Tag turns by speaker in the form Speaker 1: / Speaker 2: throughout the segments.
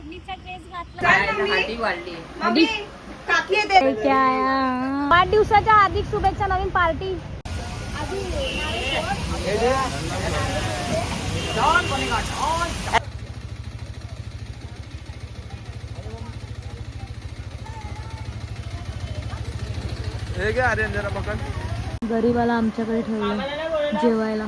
Speaker 1: ओढणीचा dress घातला.
Speaker 2: वाढदिवसाच्या हार्दिक शुभेच्छा. नवीन पार्टी गरीबाला आमच्याकडे ठेवलं जेवायला.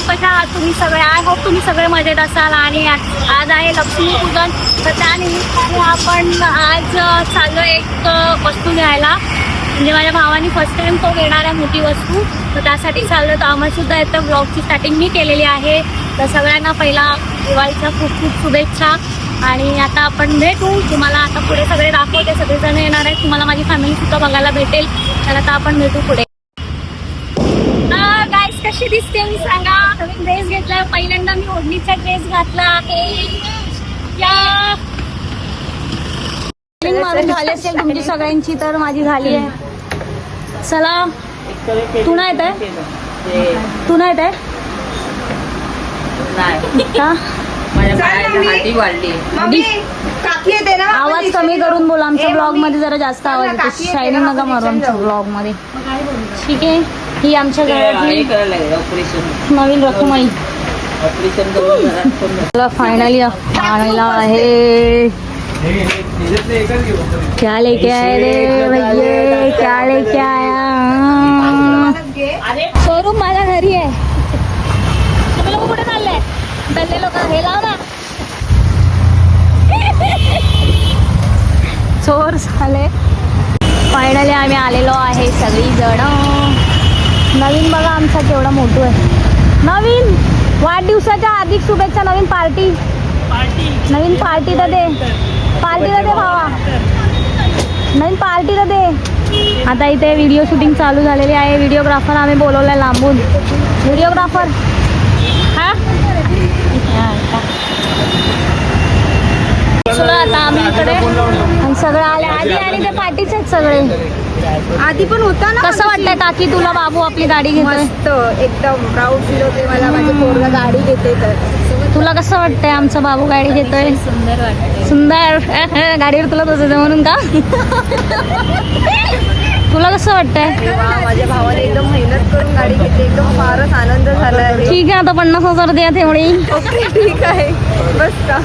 Speaker 2: कशा आहात तुम्ही सगळे? आय होप तुम्ही सगळे मजेत असाल. आणि आज आहे लक्ष्मीपूजन, तर त्यानिमित्ताने आपण आज चाललो एक वस्तू घ्यायला. म्हणजे माझ्या भावानी फर्स्ट टाइम तो घेणार आहे मोठी वस्तू, तर त्यासाठी चाललो. तर आम्हाला सुद्धा इथं ब्लॉगची स्टार्टिंग मी केलेली आहे. तर सगळ्यांना पहिला दिवाळीच्या खूप खूप शुभेच्छा. आणि आता आपण भेटू. तुम्हाला आता पुढे सगळे दाखवते, सगळेजण येणार आहेत. तुम्हाला माझी फॅमिली सुद्धा बघायला भेटेल. तर आता आपण भेटू पुढे. गाईस कशी दिसते मी सांगा. नवीन ड्रेस घेतला, पहिल्यांदा मी ओढणीचा ड्रेस घातला आहे. झाली असेल तुमची सगळ्यांची, तर माझी झाली आहे. चला, तू नाही येत आहे? तू नाही येत आहे का? आवाज कमी करून बोला. आमच्या ब्लॉग मध्ये जरा जास्त आवाज येतो. शायनिंग नका मारू आमच्या ब्लॉग मध्ये, ठीक आहे? ही आमच्या घरातली नवीन रखुमाई. फायनली आणायला आहे. क्या लेके आए रे भैया, क्या लेके आया? शोरूम माझ्या घरी आहे. तुम्ही लोक कुठे चालले? दल्ले लोक हे लाव ना. चोर झाले. फायनली आम्ही आलेलो आहे सगळी जण. नवीन बघा आमचा केवढा मोठा आहे. नवीन वाढदिवसाच्या हार्दिक शुभेच्छा. नवीन पार्टी नवीन पार्टी तर दे. पार्टी तर दे भावा. नवीन पार्टी तर दे. आता इथे व्हिडिओ शूटिंग चालू झालेली आहे. व्हिडिओग्राफर आम्ही बोलवलाय लांबून. व्हिडिओग्राफर हा चला आता आम्ही इकडे आणि सगळे आले. आधी आणि ते पार्टीचे आहेत सगळे.
Speaker 3: आधी पण होता ना.
Speaker 2: कसं वाटतंय काकी तुला बाबू आपली गाडी घेतोय?
Speaker 3: मस्त, एकदम प्राऊड फील होते मला. माझे पोरगा गाडी घेते. तर
Speaker 2: तुला कसं वाटतंय आमचा बाबू गाडी घेतोय?
Speaker 3: सुंदर वाटते.
Speaker 2: सुंदर. गाडीवर तुला तसं म्हणून का? तुला कसं वाटतंय?
Speaker 3: माझ्या भावाने एकदम मेहनत करून गाडी घेतली. एकदम फारच आनंद झाला आहे.
Speaker 2: ठीक आहे, आता 50,000 द्या तेवढी.
Speaker 3: ओके ठीक आहे. बस का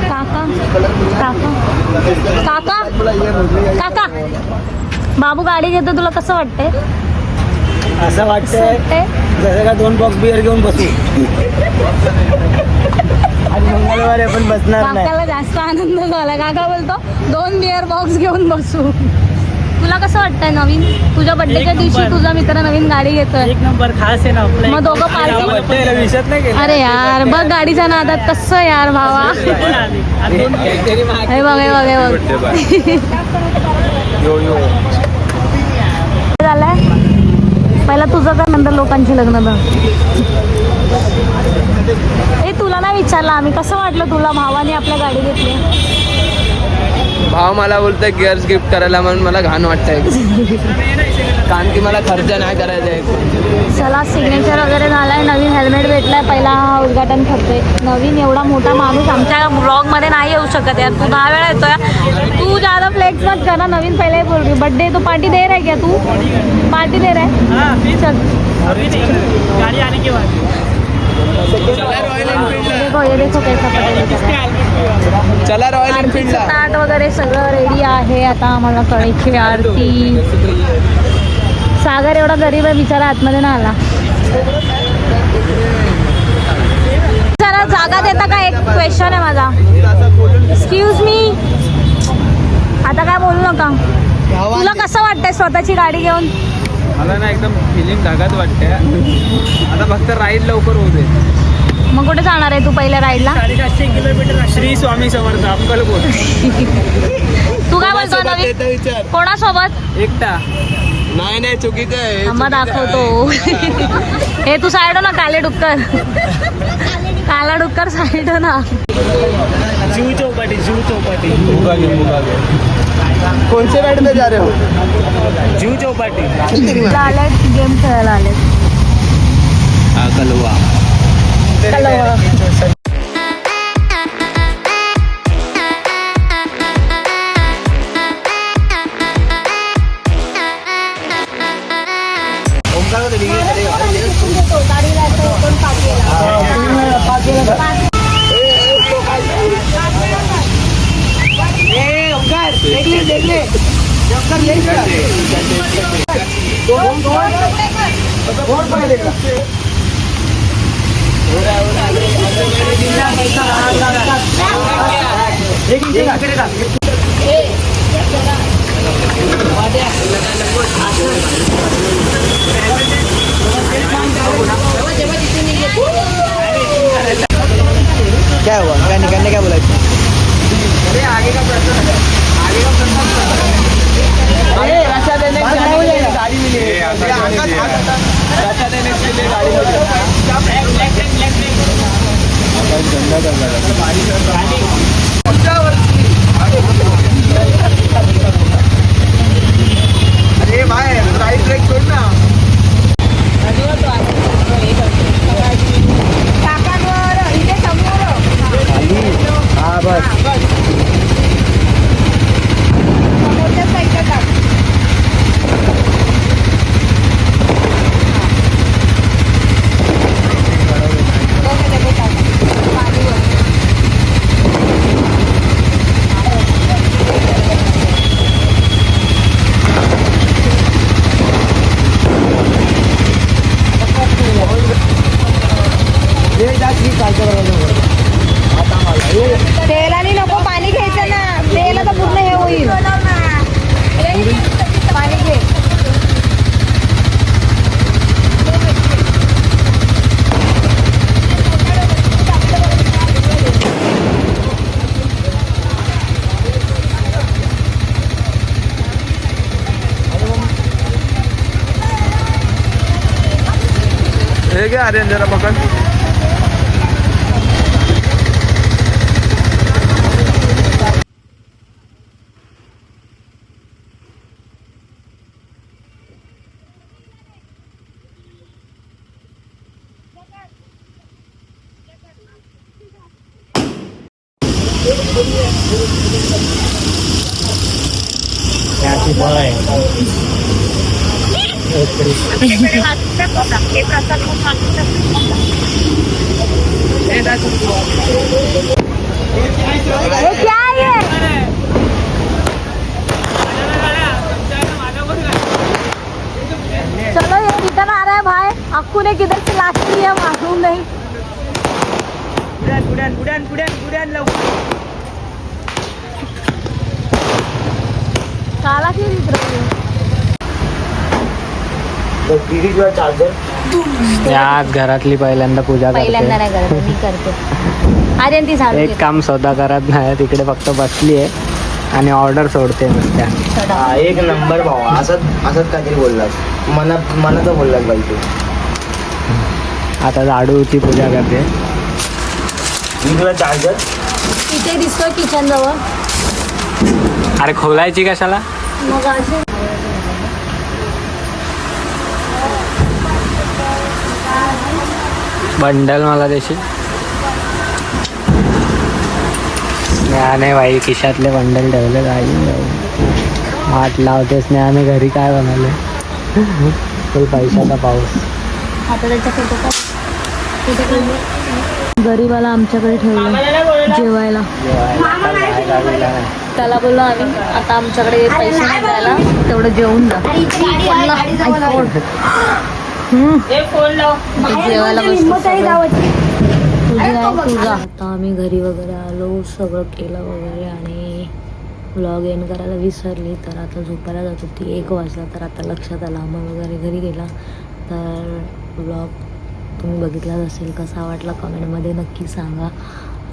Speaker 2: काका काका काका बाबू गाडी घेतो. तुला कसं वाटतंय?
Speaker 4: असं वाटतंय जसं का 2 बॉक्स बिअर घेऊन बसू. आज मंगळवारी आपण बसणार नाही.
Speaker 2: काकाला जास्त आनंद झाला. काका बोलतो 2 बिअर बॉक्स घेऊन बसू. तुला कसं वाटतंय? नवीन तुझ्या बर्थडेच्या दिवशी तुझा मित्र नवीन गाडी घेतोय.
Speaker 4: एक नंबर खास आहे ना आपला.
Speaker 2: मग दोघं पार्टी.
Speaker 4: विषयच नाही.
Speaker 2: अरे यार बघ गाडीच्या नादात कसं यार भावा. हे बघ हे बघ हे बघ. झालंय पहिला तुझं का, नंतर लोकांची लग्न बघ. ए तुला नाही विचारलं आम्ही, कसं वाटलं तुला भावाने आपल्या गाडी घेतली?
Speaker 5: भाव मला बोलतोय गिअर्स गिफ्ट करायला, म्हणून मला घाण वाटतंय. कारण की मला खर्च नाही करायचा आहे.
Speaker 2: चला सिग्नेचर वगैरे झालाय. नवीन हेल्मेट भेटलाय. पहिला हा उद्घाटन करतोय. नवीन एवढा मोठा माणूस आमच्या ब्लॉगमध्ये नाही येऊ शकत यार. तू 10 वेळा येतोय. तू ज्यादा फ्लेक्स मत कर ना. नवीन पहिला बोल रही बर्थडे तो पार्टी दे रहा है क्या? तू पार्टी दे रहा है? चल
Speaker 4: गाड़ी आने के बाद
Speaker 2: देखो ये देखो कैसा पटेल.
Speaker 5: चला रॉयल एनफील्डला.
Speaker 2: ताट वगैरे सगळं रेडी आहे. आता आम्हाला कळीची आरती. सागर एवढा गरीब आहे बिचारा, आतमध्ये ना आला. जरा जागा देता का? एक क्वेश्चन आहे माझा. Excuse me. आता काय बोलू नका. तुला कसं वाटतंय स्वतःची गाडी घेऊन?
Speaker 5: मला ना एकदम फिलिंग जागाच वाटते. आता फक्त राईड लवकर होऊ दे.
Speaker 2: मग कुठे जाणार आहे तू पहिल्या राईडला?
Speaker 4: 750 किलोमीटर. श्री स्वामी समर्थ अक्कलकोट.
Speaker 2: तू काय बोलतो नवीन? कोणासोबत?
Speaker 5: एकटा नाही. नाही चुकीचं आहे.
Speaker 2: आम्हा दाखवतो. हे तू साईड हो ना, काले डुक्कर. काला डुक्कर साईड ना.
Speaker 4: जीव चौपाटी
Speaker 5: कोणचे बॅट में जा रहे हो?
Speaker 4: जीव चौपाटी
Speaker 2: आलेत गेम खेळायला आलेत.
Speaker 5: कलवा. क्या हुआ? क्या निकालने क्या बोला? अरे आगे का प्रश्न है. आगे का प्रश्न रक्षा देने के लिए गाड़ी मिली है. रक्षा देने के लिए गाड़ी मिली अरे भाई राइट ब्रेक छोड़ ना. हाँ बस
Speaker 3: तेलाने नको पाणी घ्यायचं ना. तेला तर पूर्ण हे होईल. पाणी घे.
Speaker 5: हे क्या आर्यन जरा पकड़.
Speaker 4: याची फळ आहे.
Speaker 2: चलो ये रिटर्न आ रहा है भाई. अक्कू ने किधर से लास्ट लिया मालूम नहीं. काला की
Speaker 4: आज घरातली पहिल्यांदा पूजा
Speaker 2: पहिल्यांदा
Speaker 4: करते.
Speaker 2: नाही करत मी करते. आर्यन ती झाली
Speaker 4: एक काम स्वतः करत नाही, तिकडे फक्त बसली आहे आणि ऑर्डर सोडते नुसत्या.
Speaker 5: एक नंबर भाऊ. असंच काहीतरी बोललास. मनाचं बोललास बाई तू.
Speaker 4: आता झाडूची पूजा करते.
Speaker 5: मी तुला चार्जर
Speaker 2: इथे दिसतोय किचन जवळ.
Speaker 4: अरे खोलायची कशाला?
Speaker 2: मग असे
Speaker 4: बंडल मला देशील? नाही भाई, खिशातले बंडल ठेवले. वाट लावतेस नाही. आम्ही घरी काय बनवले? फुल पैशाचा पाऊस.
Speaker 2: आता त्याच्या गरीबाला आमच्याकडे ठेवलं जेवायला. त्याला बोललो आम्ही आता आमच्याकडे पैसे नाही द्यायला, तेवढं जेवून जा. जेवायला तुझा. आता आम्ही घरी वगैरे आलो, सगळं केलं वगैरे आणि व्लॉग एंड करायला विसरली. तर आता झोपायला जात होती. 1 वाजला. तर आता लक्षात आलं मग वगैरे घरी गेला. तर व्लॉग तुम्ही बघितलाच असेल. कसा वाटला कमेंटमध्ये नक्की सांगा.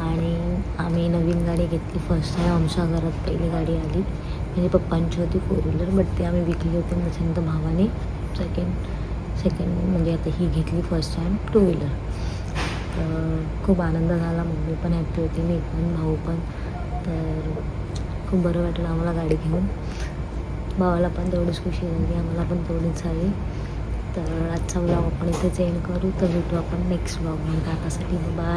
Speaker 2: आणि आम्ही नवीन गाडी घेतली फर्स्ट टाईम. आमच्या घरात पहिली गाडी आली म्हणजे पप्पांची होती 4 व्हीलर, बट ती आम्ही विकली होती. त्याच्यानंतर भावाने सेकंड म्हणजे आता ही घेतली फर्स्ट टाईम 2 व्हीलर. खूप आनंद झाला. मम्मी पण हॅप्पी होती, मी पण, भाऊ पण. तर खूप बरं वाटलं आम्हाला गाडी घेऊन. भावाला पण तेवढीच खुशी झाली, आम्हाला पण तेवढीच झाली. तर आजचा व्लॉग आपण इथेच एंड करू. तर भेटू आपण नेक्स्ट व्लॉगमध्ये. आतासाठी बाय.